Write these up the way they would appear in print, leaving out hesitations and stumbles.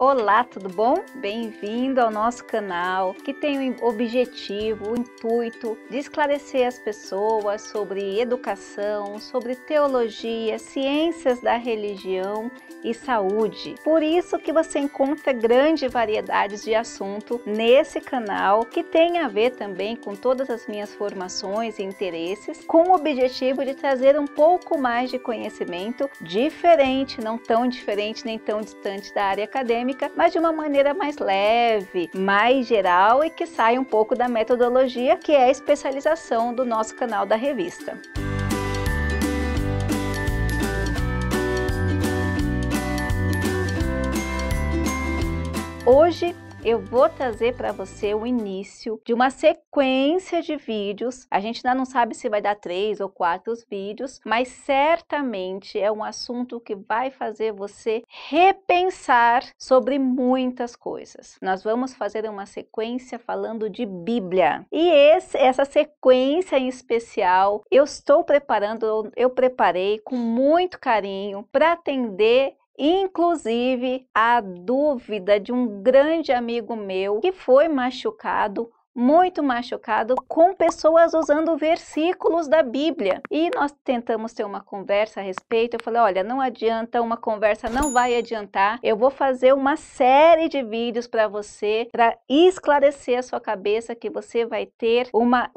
Olá, tudo bom? Bem-vindo ao nosso canal que tem o objetivo, o intuito de esclarecer as pessoas sobre educação, sobre teologia, ciências da religião e saúde. Por isso que você encontra grande variedade de assunto nesse canal que tem a ver também com todas as minhas formações e interesses, com o objetivo de trazer um pouco mais de conhecimento diferente, não tão diferente nem tão distante da área acadêmica, mas de uma maneira mais leve, mais geral e que saia um pouco da metodologia que é a especialização do nosso canal da revista. Hoje eu vou trazer para você o início de uma sequência de vídeos. A gente ainda não sabe se vai dar 3 ou 4 vídeos, mas certamente é um assunto que vai fazer você repensar sobre muitas coisas. Nós vamos fazer uma sequência falando de Bíblia. E essa sequência em especial, eu preparei com muito carinho para atender inclusive a dúvida de um grande amigo meu que foi machucado, muito machucado, com pessoas usando versículos da Bíblia. E nós tentamos ter uma conversa a respeito. Eu falei, olha, não adianta, uma conversa não vai adiantar. Eu vou fazer uma série de vídeos para você, para esclarecer a sua cabeça, que você vai ter uma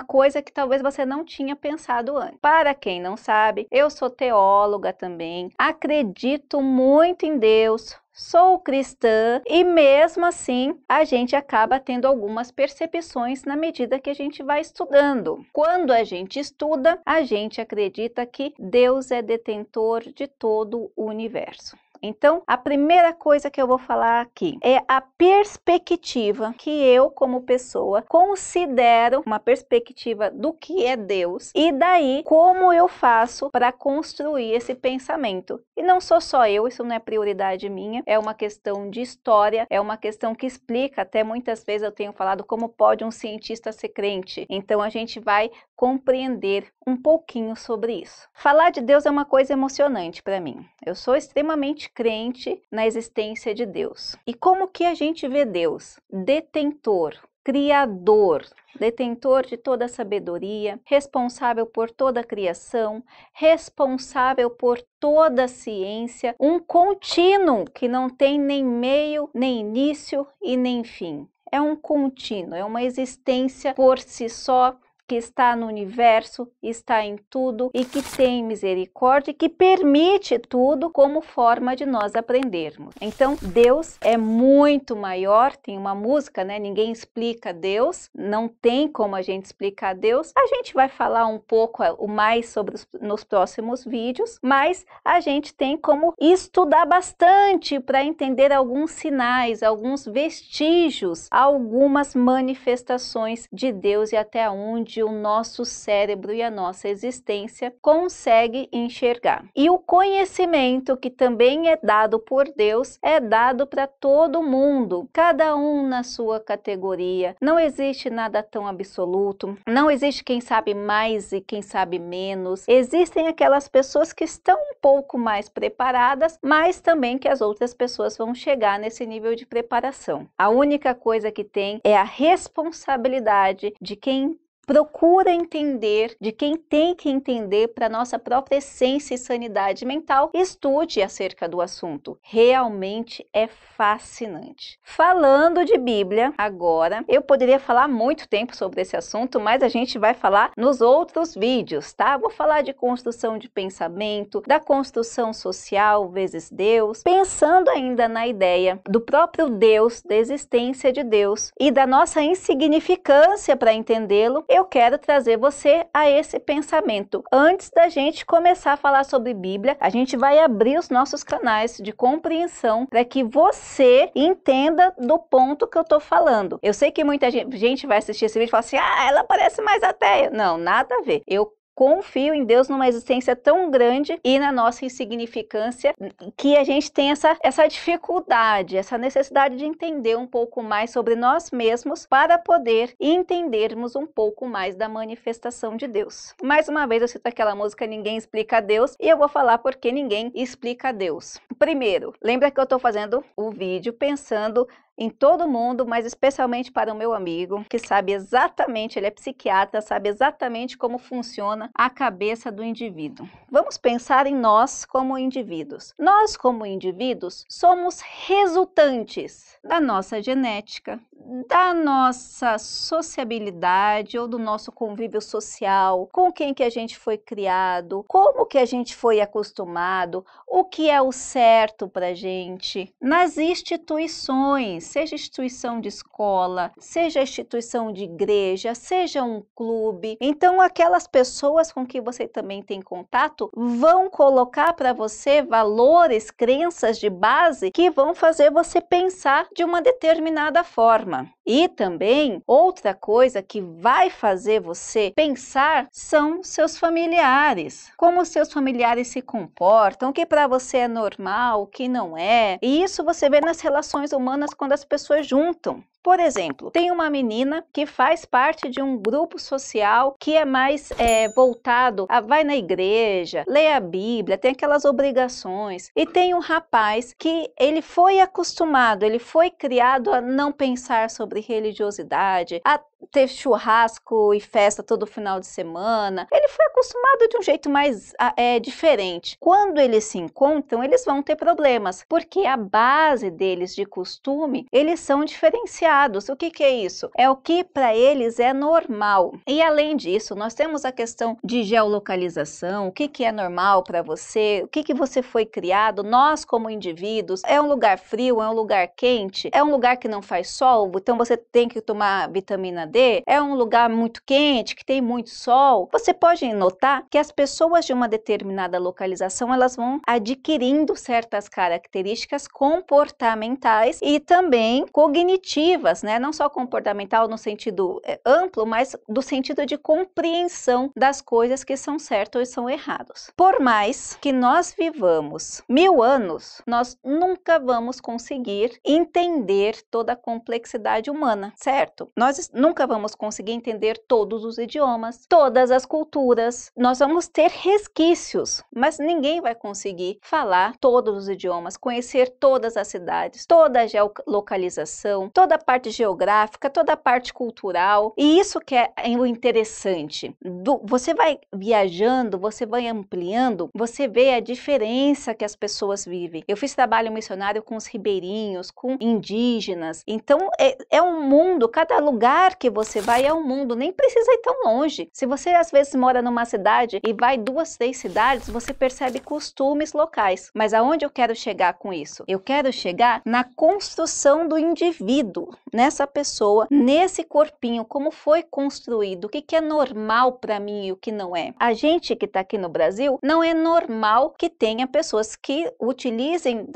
coisa que talvez você não tinha pensado antes. Para quem não sabe, eu sou teóloga também, acredito muito em Deus, sou cristã e mesmo assim a gente acaba tendo algumas percepções na medida que a gente vai estudando. Quando a gente estuda, a gente acredita que Deus é detentor de todo o universo. Então, a primeira coisa que eu vou falar aqui é a perspectiva que eu, como pessoa, considero uma perspectiva do que é Deus e daí como eu faço para construir esse pensamento. E não sou só eu, isso não é prioridade minha, é uma questão de história, é uma questão que explica, até muitas vezes eu tenho falado como pode um cientista ser crente. Então, a gente vai compreender um pouquinho sobre isso. Falar de Deus é uma coisa emocionante para mim. Eu sou extremamente crente na existência de Deus. E como que a gente vê Deus? Detentor, criador, detentor de toda a sabedoria, responsável por toda a criação, responsável por toda a ciência, um contínuo que não tem nem meio, nem início e nem fim. É um contínuo, é uma existência por si só, que está no universo, está em tudo e que tem misericórdia e que permite tudo como forma de nós aprendermos. Então, Deus é muito maior, tem uma música, né? Ninguém explica Deus, não tem como a gente explicar Deus. A gente vai falar um pouco mais sobre nos próximos vídeos, mas a gente tem como estudar bastante para entender alguns sinais, alguns vestígios, algumas manifestações de Deus e até onde o nosso cérebro e a nossa existência consegue enxergar. E o conhecimento que também é dado por Deus é dado para todo mundo, cada um na sua categoria. Não existe nada tão absoluto, não existe quem sabe mais e quem sabe menos. Existem aquelas pessoas que estão um pouco mais preparadas, mas também que as outras pessoas vão chegar nesse nível de preparação. A única coisa que tem é a responsabilidade de quem procura entender, de quem tem que entender para nossa própria essência e sanidade mental, estude acerca do assunto. Realmente é fascinante. Falando de Bíblia, agora, eu poderia falar muito tempo sobre esse assunto, mas a gente vai falar nos outros vídeos, tá? Vou falar de construção de pensamento, da construção social vezes Deus, pensando ainda na ideia do próprio Deus, da existência de Deus e da nossa insignificância para entendê-lo. Eu quero trazer você a esse pensamento. Antes da gente começar a falar sobre Bíblia, a gente vai abrir os nossos canais de compreensão para que você entenda do ponto que eu estou falando. Eu sei que muita gente vai assistir esse vídeo e falar assim, ela parece mais ateia. Não, nada a ver. Eu confio em Deus numa existência tão grande e na nossa insignificância, que a gente tem essa dificuldade, essa necessidade de entender um pouco mais sobre nós mesmos para poder entendermos um pouco mais da manifestação de Deus. Mais uma vez eu cito aquela música Ninguém Explica Deus, e eu vou falar porque ninguém explica Deus. Primeiro, lembra que eu estou fazendo o vídeo pensando em todo mundo, mas especialmente para o meu amigo, que sabe exatamente, ele é psiquiatra, sabe exatamente como funciona a cabeça do indivíduo. Vamos pensar em nós como indivíduos. Nós, como indivíduos, somos resultantes da nossa genética, da nossa sociabilidade ou do nosso convívio social, com quem que a gente foi criado, como que a gente foi acostumado, o que é o certo pra gente. Nas instituições, seja instituição de escola, seja instituição de igreja, seja um clube. Então, aquelas pessoas com que você também tem contato vão colocar para você valores, crenças de base que vão fazer você pensar de uma determinada forma. E também, outra coisa que vai fazer você pensar são seus familiares. Como seus familiares se comportam, o que para você é normal, o que não é. E isso você vê nas relações humanas quando as pessoas juntam. Por exemplo, tem uma menina que faz parte de um grupo social que é mais voltado a vai na igreja, lê a Bíblia, tem aquelas obrigações. E tem um rapaz que ele foi acostumado, ele foi criado a não pensar sobre religiosidade, a ter churrasco e festa todo final de semana. Ele foi acostumado de um jeito mais diferente. Quando eles se encontram, eles vão ter problemas, porque a base deles de costume, eles são diferenciados. O que é isso? É o que para eles é normal. E além disso, nós temos a questão de geolocalização, o que é normal para você, o que você foi criado, nós como indivíduos, é um lugar frio, é um lugar quente, é um lugar que não faz sol, então você tem que tomar vitamina D, é um lugar muito quente, que tem muito sol. Você pode notar que as pessoas de uma determinada localização, elas vão adquirindo certas características comportamentais e também cognitivas, né? Não só comportamental no sentido amplo, mas do sentido de compreensão das coisas que são certas ou são erradas. Por mais que nós vivamos 1000 anos, nós nunca vamos conseguir entender toda a complexidade humana, certo? Nós nunca vamos conseguir entender todos os idiomas, todas as culturas. Nós vamos ter resquícios, mas ninguém vai conseguir falar todos os idiomas, conhecer todas as cidades, toda a geolocalização, toda a parte geográfica, toda a parte cultural. E isso que é o interessante. Você vai viajando, você vai ampliando, você vê a diferença que as pessoas vivem. Eu fiz trabalho missionário com os ribeirinhos, com indígenas. Então, é um mundo, cada lugar que você vai é um mundo, nem precisa ir tão longe. Se você às vezes mora numa cidade e vai 2, 3 cidades, você percebe costumes locais. Mas aonde eu quero chegar com isso? Eu quero chegar na construção do indivíduo, nessa pessoa, nesse corpinho, como foi construído, o que é normal para mim e o que não é. A gente que está aqui no Brasil, não é normal que tenha pessoas que utilizem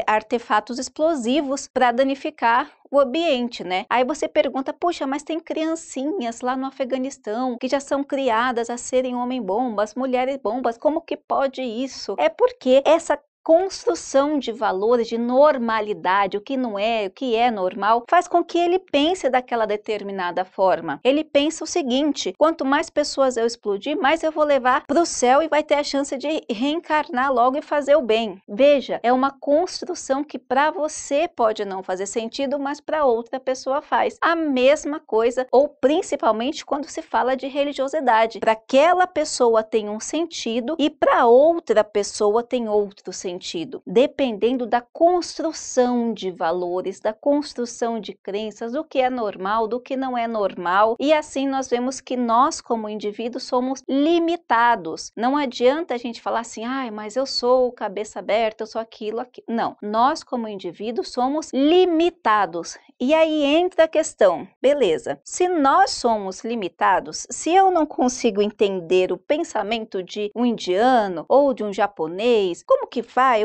artefatos explosivos para danificar o ambiente, né? Aí você pergunta, puxa, mas tem criancinhas lá no Afeganistão que já são criadas a serem homem-bombas, mulheres-bombas, como que pode isso? É porque essa construção de valores, de normalidade, o que não é, o que é normal, faz com que ele pense daquela determinada forma. Ele pensa o seguinte, quanto mais pessoas eu explodir, mais eu vou levar para o céu e vai ter a chance de reencarnar logo e fazer o bem. Veja, é uma construção que para você pode não fazer sentido, mas para outra pessoa faz. A mesma coisa, ou principalmente quando se fala de religiosidade. Para aquela pessoa tem um sentido e para outra pessoa tem outro sentido, dependendo da construção de valores, da construção de crenças, do que é normal, do que não é normal. E assim nós vemos que nós, como indivíduos, somos limitados. Não adianta a gente falar assim, mas eu sou cabeça aberta, eu sou aquilo. Não, nós como indivíduos somos limitados. E aí entra a questão, beleza, se nós somos limitados, se eu não consigo entender o pensamento de um indiano ou de um japonês, como que faz vai,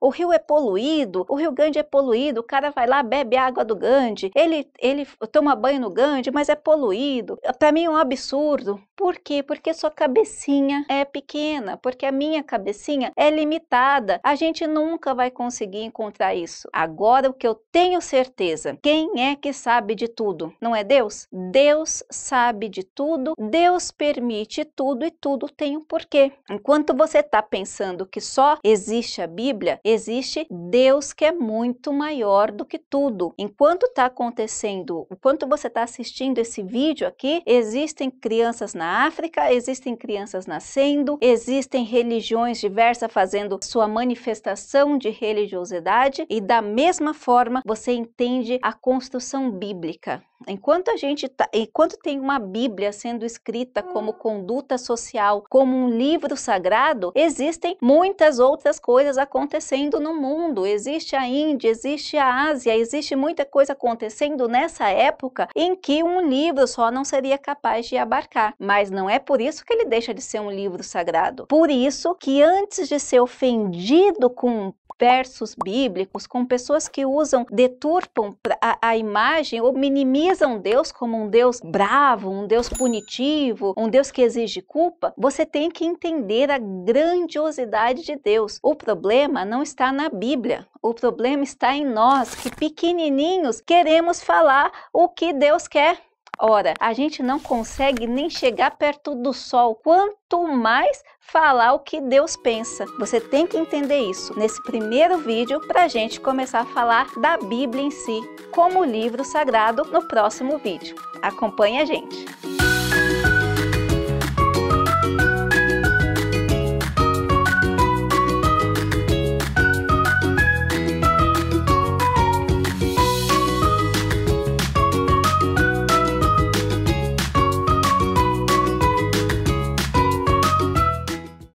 o rio é poluído, o Rio Grande é poluído, o cara vai lá, bebe água do Gange, ele toma banho no Gange, mas é poluído. Para mim é um absurdo. Por quê? Porque sua cabecinha é pequena, porque a minha cabecinha é limitada. A gente nunca vai conseguir encontrar isso. Agora, o que eu tenho certeza, quem é que sabe de tudo? Não é Deus? Deus sabe de tudo, Deus permite tudo e tudo tem um porquê. Enquanto você está pensando que só existe a Bíblia, existe Deus que é muito maior do que tudo. Enquanto está acontecendo, enquanto você está assistindo esse vídeo aqui, existem crianças na África, existem crianças nascendo, existem religiões diversas fazendo sua manifestação de religiosidade e da mesma forma você entende a construção bíblica. Enquanto tem uma Bíblia sendo escrita como conduta social, como um livro sagrado, existem muitas outras coisas acontecendo no mundo. Existe a Índia, existe a Ásia, existe muita coisa acontecendo nessa época em que um livro só não seria capaz de abarcar. Mas não é por isso que ele deixa de ser um livro sagrado. Por isso que antes de ser ofendido com versos bíblicos, com pessoas que deturpam a imagem ou minimizam Deus como um Deus bravo, um Deus punitivo, um Deus que exige culpa, você tem que entender a grandiosidade de Deus. O problema não está na Bíblia, o problema está em nós, que pequenininhos queremos falar o que Deus quer. Ora, a gente não consegue nem chegar perto do sol, quanto mais falar o que Deus pensa. Você tem que entender isso nesse primeiro vídeo para a gente começar a falar da Bíblia em si, como livro sagrado, no próximo vídeo. Acompanhe a gente!